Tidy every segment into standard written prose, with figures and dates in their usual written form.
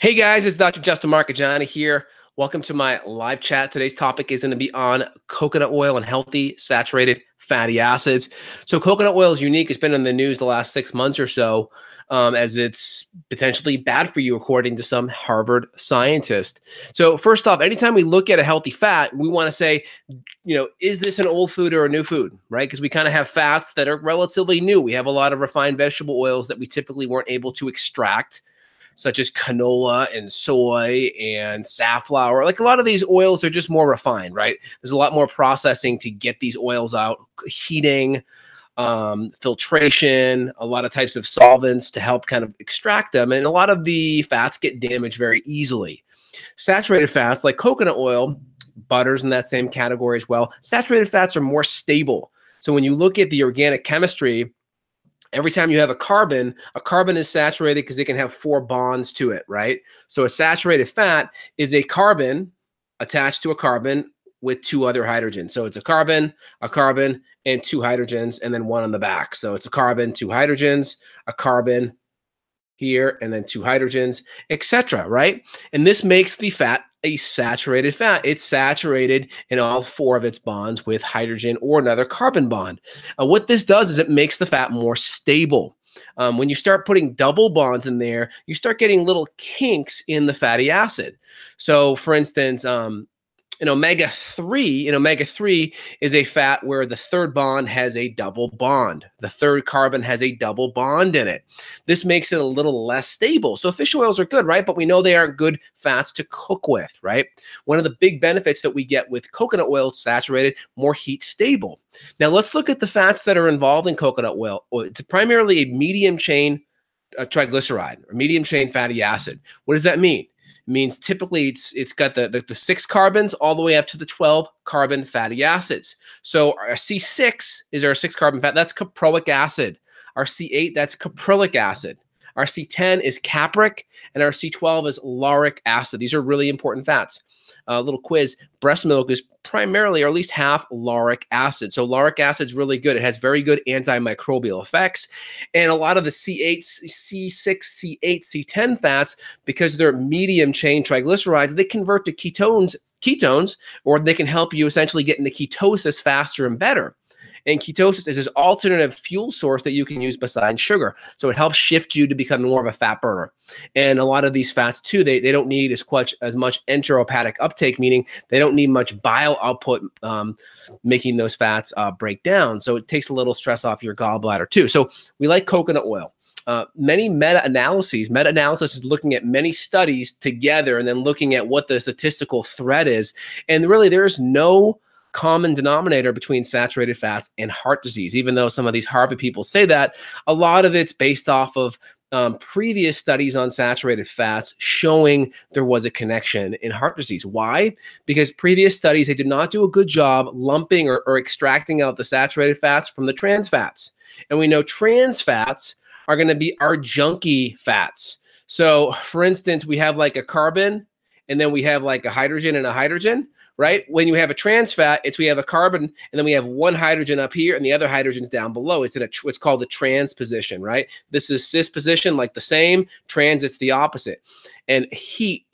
Hey guys, it's Dr. Justin Marchegiani here. Welcome to my live chat. Today's topic is going to be on coconut oil and healthy saturated fatty acids. So coconut oil is unique. It's been in the news the last 6 months or so as it's potentially bad for you, according to some Harvard scientist. So first off, anytime we look at a healthy fat, we want to say, is this an old food or a new food, right? Because we kind of have fats that are relatively new. We have a lot of refined vegetable oils that we typically weren't able to extract, such as canola and soy and safflower. Like a lot of these oils, they're just more refined, right? There's a lot more processing to get these oils out, heating, filtration, a lot of types of solvents to help kind of extract them. And a lot of the fats get damaged very easily. Saturated fats like coconut oil, butter's in that same category as well. Saturated fats are more stable. So when you look at the organic chemistry, every time you have a carbon is saturated because it can have 4 bonds to it, right? So a saturated fat is a carbon attached to a carbon with 2 other hydrogens. So it's a carbon, and 2 hydrogens, and then 1 on the back. So it's a carbon, 2 hydrogens, a carbon here, and then 2 hydrogens, etc., right? And this makes the fat a saturated fat. It's saturated in all 4 of its bonds with hydrogen or another carbon bond. What this does is it makes the fat more stable. When you start putting double bonds in there, you start getting little kinks in the fatty acid. So for instance, in omega-3 is a fat where the 3rd bond has a double bond. The 3rd carbon has a double bond in it. This makes it a little less stable. So fish oils are good, right? But we know they aren't good fats to cook with, right? One of the big benefits that we get with coconut oil, saturated, more heat stable. Now let's look at the fats that are involved in coconut oil. It's primarily a medium chain triglyceride or medium chain fatty acid. What does that mean? Means typically it's got the 6 carbons all the way up to the 12 carbon fatty acids. So our C6 is our 6 carbon fat. That's caproic acid. Our C8, that's caprylic acid. Our C10 is capric, and our C12 is lauric acid. These are really important fats. A little quiz: breast milk is primarily, or at least half, lauric acid. So lauric acid is really good. It has very good antimicrobial effects. And a lot of the C8, C6, C8, C10 fats, because they're medium chain triglycerides, they convert to ketones, or they can help you essentially get into ketosis faster and better. And ketosis is this alternative fuel source that you can use besides sugar. So it helps shift you to become more of a fat burner. And a lot of these fats too, they don't need as much enterohepatic uptake, meaning they don't need much bile output, making those fats break down. So it takes a little stress off your gallbladder too. So we like coconut oil. Many meta-analysis is looking at many studies together and then looking at what the statistical threat is. And really there's no common denominator between saturated fats and heart disease. Even though some of these Harvard people say that, a lot of it's based off of previous studies on saturated fats showing there was a connection in heart disease. Why? Because previous studies, they did not do a good job lumping or extracting out the saturated fats from the trans fats. And we know trans fats are going to be our junky fats. So for instance, we have like a carbon, and then we have like a hydrogen and a hydrogen. Right? When you have a trans fat, we have a carbon, and then we have 1 hydrogen up here and the other hydrogen's down below. It's what's called the trans position, right? This is cis position, like the same. Trans, it's the opposite. And heat,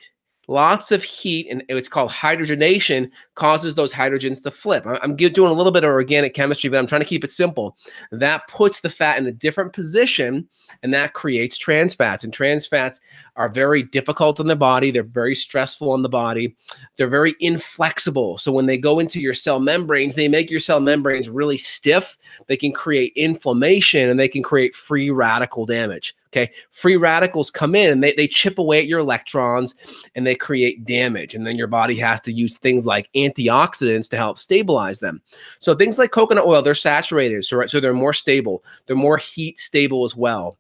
lots of heat, and it's called hydrogenation, causes those hydrogens to flip. I'm doing a little bit of organic chemistry, but I'm trying to keep it simple. That puts the fat in a different position, and that creates trans fats. And trans fats are very difficult on the body. They're very stressful on the body. They're very inflexible. So when they go into your cell membranes, they make your cell membranes really stiff. They can create inflammation, and they can create free radical damage. Okay, free radicals come in and they chip away at your electrons, and they create damage. And then your body has to use things like antioxidants to help stabilize them. So things like coconut oil, they're saturated, so they're more stable. They're more heat stable as well.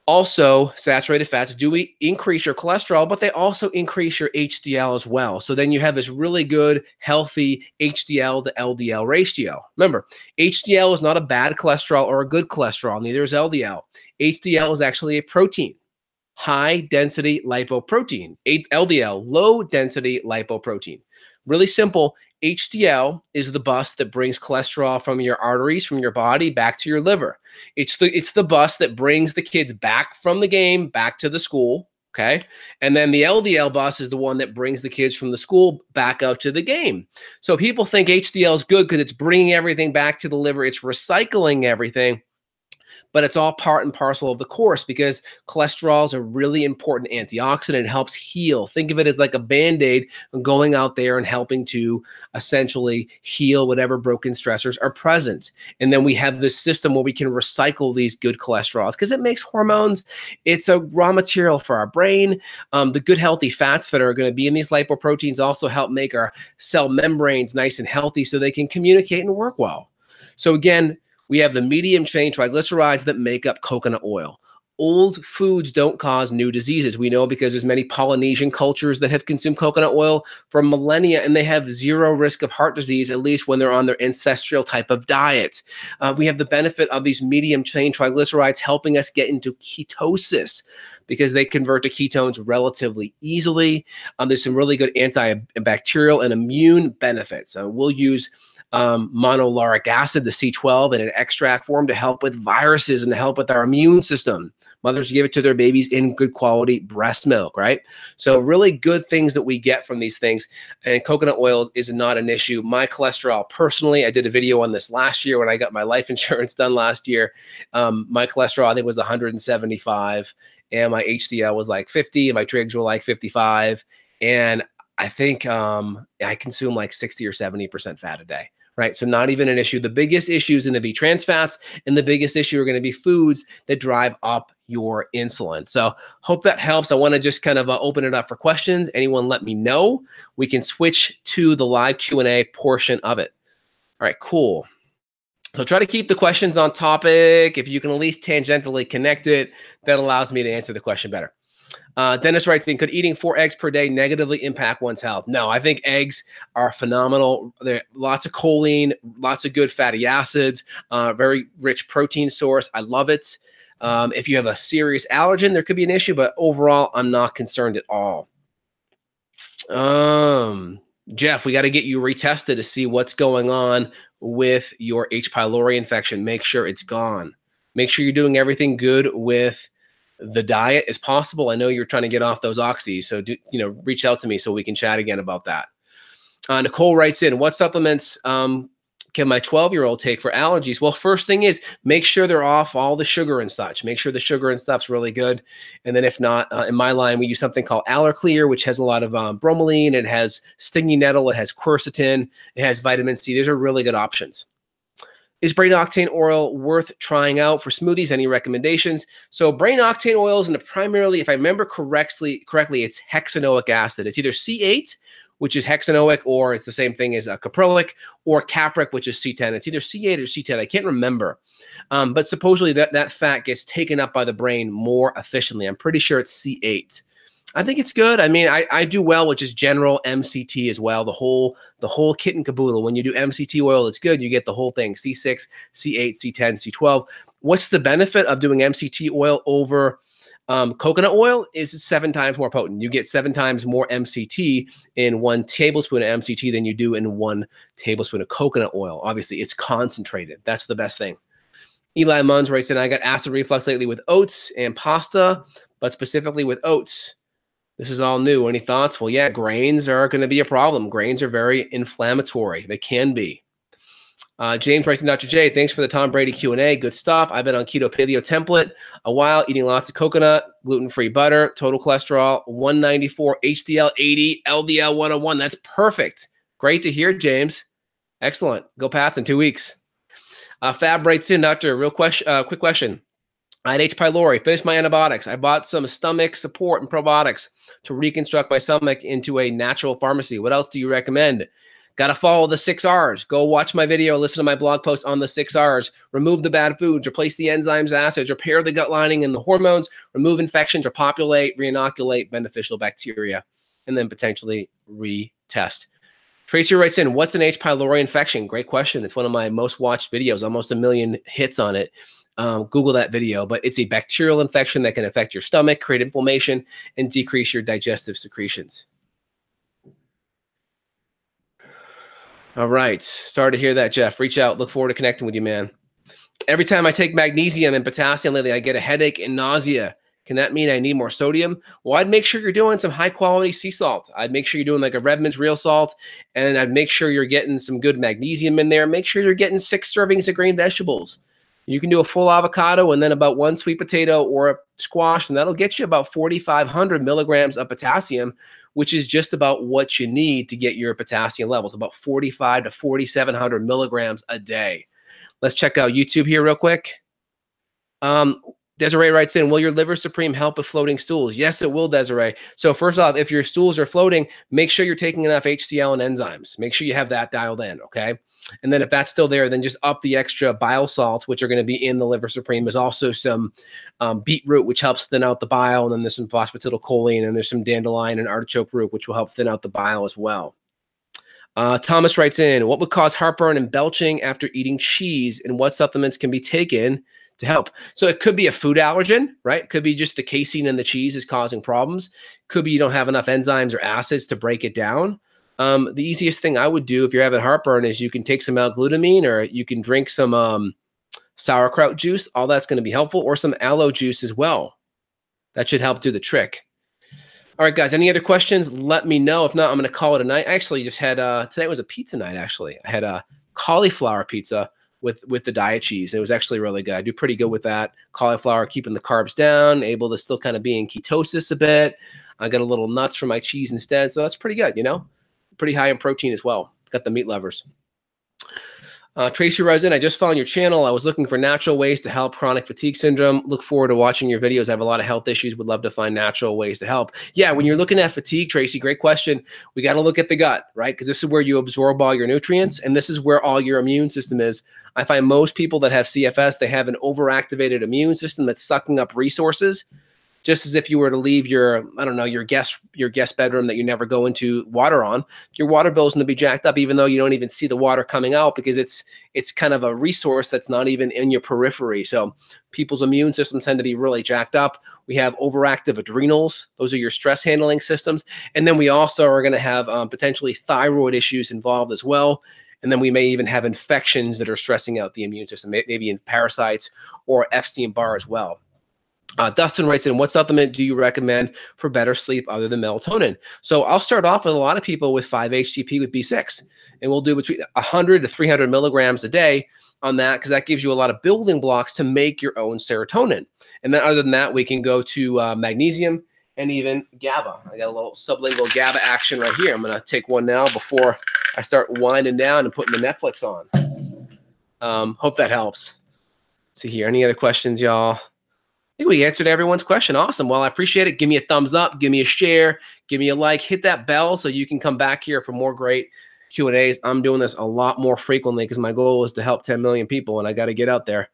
Also, saturated fats do increase your cholesterol, but they also increase your HDL as well. So then you have this really good, healthy HDL to LDL ratio. Remember, HDL is not a bad cholesterol or a good cholesterol, neither is LDL. HDL is actually a protein, high-density lipoprotein. LDL, low-density lipoprotein. Really simple. HDL is the bus that brings cholesterol from your arteries, from your body, back to your liver. It's the bus that brings the kids back from the game, back to the school, Okay. And then the LDL bus is the one that brings the kids from the school back out to the game. So people think HDL is good because it's bringing everything back to the liver, it's recycling everything. But it's all part and parcel of the course because cholesterol is a really important antioxidant. It helps heal. Think of it as like a Band-Aid going out there and helping to essentially heal whatever broken stressors are present. And then we have this system where we can recycle these good cholesterols because it makes hormones. It's a raw material for our brain. The good healthy fats that are going to be in these lipoproteins also help make our cell membranes nice and healthy so they can communicate and work well. So again, we have the medium chain triglycerides that make up coconut oil. Old foods don't cause new diseases. We know because there's many Polynesian cultures that have consumed coconut oil for millennia, and they have zero risk of heart disease, at least when they're on their ancestral type of diet. We have the benefit of these medium chain triglycerides helping us get into ketosis because they convert to ketones relatively easily. There's some really good antibacterial and immune benefits. We'll use monolauric acid, the C12, in an extract form to help with viruses and to help with our immune system. Mothers give it to their babies in good quality breast milk, right? So really good things that we get from these things. And coconut oil is not an issue. My cholesterol, personally, I did a video on this last year when I got my life insurance done last year. My cholesterol, I think, was 175, and my HDL was like 50, and my trigs were like 55. And I think I consume like 60 or 70% fat a day. Right. So not even an issue. The biggest issue is going to be trans fats, and the biggest issue are going to be foods that drive up your insulin. So hope that helps. I want to just kind of open it up for questions. Anyone let me know. We can switch to the live Q&A portion of it. All right, cool. So try to keep the questions on topic. If you can at least tangentially connect it, that allows me to answer the question better. Dennis writes in, could eating 4 eggs per day negatively impact one's health? No, I think eggs are phenomenal. There are lots of choline, lots of good fatty acids, very rich protein source. I love it. If you have a serious allergen, there could be an issue, but overall, I'm not concerned at all. Jeff, we got to get you retested to see what's going on with your H. pylori infection. Make sure it's gone. Make sure you're doing everything good with the diet as possible. I know you're trying to get off those oxys, so reach out to me so we can chat again about that. Nicole writes in, what supplements can my 12-year-old take for allergies? Well, first thing is make sure they're off all the sugar and such. Make sure the sugar and stuff's really good. And then if not, in my line, we use something called Allerclear, which has a lot of bromelain. It has stinging nettle. It has quercetin. It has vitamin C. These are really good options. Is brain octane oil worth trying out for smoothies? Any recommendations? So brain octane oil is primarily, if I remember correctly, it's hexanoic acid. It's either C8, which is hexanoic, or it's the same thing as caprylic, or capric, which is C10. It's either C8 or C10. I can't remember. But supposedly that fat gets taken up by the brain more efficiently. I'm pretty sure it's C8. I think it's good. I mean, I do well with just general MCT as well. The whole kit and caboodle. When you do MCT oil, it's good. You get the whole thing: C6, C8, C10, C12. What's the benefit of doing MCT oil over coconut oil? Is it's 7 times more potent. You get 7 times more MCT in 1 tablespoon of MCT than you do in 1 tablespoon of coconut oil. Obviously, it's concentrated. That's the best thing. Eli Munns writes in, I got acid reflux lately with oats and pasta, but specifically with oats. This is all new. Any thoughts? Well, yeah, grains are going to be a problem. Grains are very inflammatory. They can be. James writes in, Dr. J, thanks for the Tom Brady Q&A. Good stuff. I've been on keto paleo template a while, eating lots of coconut, gluten-free butter, total cholesterol 194, HDL 80, LDL 101. That's perfect. Great to hear, James. Excellent. Go Pats in 2 weeks. Fab writes in, Doctor, quick question. I had H. pylori, finished my antibiotics. I bought some stomach support and probiotics to reconstruct my stomach into a natural pharmacy. What else do you recommend? Got to follow the 6 R's. Go watch my video, listen to my blog post on the 6 R's. Remove the bad foods, replace the enzymes, acids, repair the gut lining and the hormones, remove infections, repopulate, reinoculate beneficial bacteria, and then potentially retest. Tracy writes in, what's an H. pylori infection? Great question. It's one of my most watched videos, almost 1 million hits on it. Google that video, but it's a bacterial infection that can affect your stomach, create inflammation, and decrease your digestive secretions. All right. Sorry to hear that, Jeff. Reach out. Look forward to connecting with you, man. Every time I take magnesium and potassium lately, I get a headache and nausea. Can that mean I need more sodium? Well, I'd make sure you're doing some high quality sea salt. I'd make sure you're doing like a Redmond's real salt, and I'd make sure you're getting some good magnesium in there. Make sure you're getting 6 servings of green vegetables. You can do a full avocado and then about 1 sweet potato or a squash, and that'll get you about 4,500 milligrams of potassium, which is just about what you need to get your potassium levels, about 45 to 4,700 milligrams a day. Let's check out YouTube here real quick. Desiree writes in, will your Liver Supreme help with floating stools? Yes, it will, Desiree. So first off, if your stools are floating, make sure you're taking enough HCl and enzymes. Make sure you have that dialed in, okay? And then if that's still there, then just up the extra bile salts, which are going to be in the Liver Supreme. There's also some beetroot, which helps thin out the bile. And then there's some phosphatidylcholine, and there's some dandelion and artichoke root, which will help thin out the bile as well. Thomas writes in, what would cause heartburn and belching after eating cheese, and what supplements can be taken to help? So it could be a food allergen, right? It could be just the casein in the cheese is causing problems. Could be you don't have enough enzymes or acids to break it down. The easiest thing I would do if you're having heartburn is you can take some L-glutamine, or you can drink some sauerkraut juice. All that's going to be helpful, or some aloe juice as well. That should help do the trick. All right, guys, any other questions? Let me know. If not, I'm going to call it a night. I actually just had, today was a pizza night, actually. I had a cauliflower pizza with the diet cheese. It was actually really good. I do pretty good with that. Cauliflower, keeping the carbs down, able to still kind of be in ketosis a bit. I got a little nuts for my cheese instead. So that's pretty good, you know? Pretty high in protein as well. Got the meat lovers. Tracy Rosen, I just found your channel. I was looking for natural ways to help chronic fatigue syndrome. Look forward to watching your videos. I have a lot of health issues. Would love to find natural ways to help. Yeah, when you're looking at fatigue, Tracy, great question. We got to look at the gut, right? Because this is where you absorb all your nutrients, and this is where all your immune system is. I find most people that have CFS, they have an overactivated immune system that's sucking up resources. Just as if you were to leave your, I don't know, your guest bedroom that you never go into water on, your water bill is going to be jacked up, even though you don't even see the water coming out, because it's kind of a resource that's not even in your periphery. So people's immune systems tend to be really jacked up. We have overactive adrenals. Those are your stress handling systems. And then we also are going to have potentially thyroid issues involved as well. And then we may even have infections that are stressing out the immune system, maybe in parasites or Epstein-Barr as well. Dustin writes in, what supplement do you recommend for better sleep other than melatonin? So I'll start off with a lot of people with 5-HTP with B6, and we'll do between 100 to 300 milligrams a day on that, because that gives you a lot of building blocks to make your own serotonin. And then other than that, we can go to magnesium and even GABA. I got a little sublingual GABA action right here. I'm going to take one now before I start winding down and putting the Netflix on. Hope that helps. Let's see here. Any other questions, y'all? I think we answered everyone's question. Awesome. Well, I appreciate it. Give me a thumbs up. Give me a share. Give me a like. Hit that bell so you can come back here for more great Q&As. I'm doing this a lot more frequently because my goal is to help 10 million people, and I got to get out there.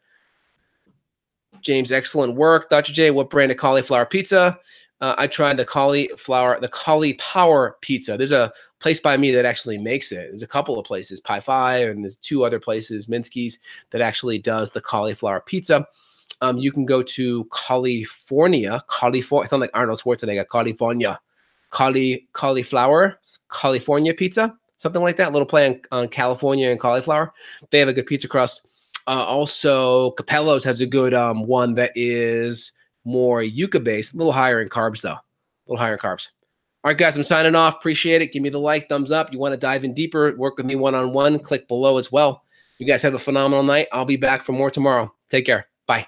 James, excellent work. Dr. J, what brand of cauliflower pizza? I tried the cauliflower pizza. There's a place by me that actually makes it. There's a couple of places, Pie 5, and there's 2 other places, Minsky's, that actually does the cauliflower pizza. You can go to California. It sounds like Arnold Schwarzenegger. California pizza, something like that. A little play on California and cauliflower. They have a good pizza crust. Also, Capello's has a good one that is more yucca based, a little higher in carbs though. A little higher in carbs. All right, guys, I'm signing off. Appreciate it. Give me the like, thumbs up. You want to dive in deeper, work with me one-on-one, click below as well. You guys have a phenomenal night. I'll be back for more tomorrow. Take care. Bye.